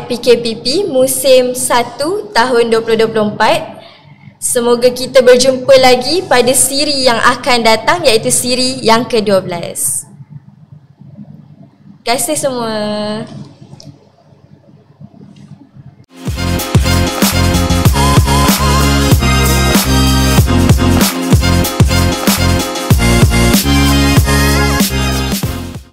PKPP musim 1 tahun 2024. Semoga kita berjumpa lagi pada siri yang akan datang, iaitu siri yang ke-12. Terima kasih semua.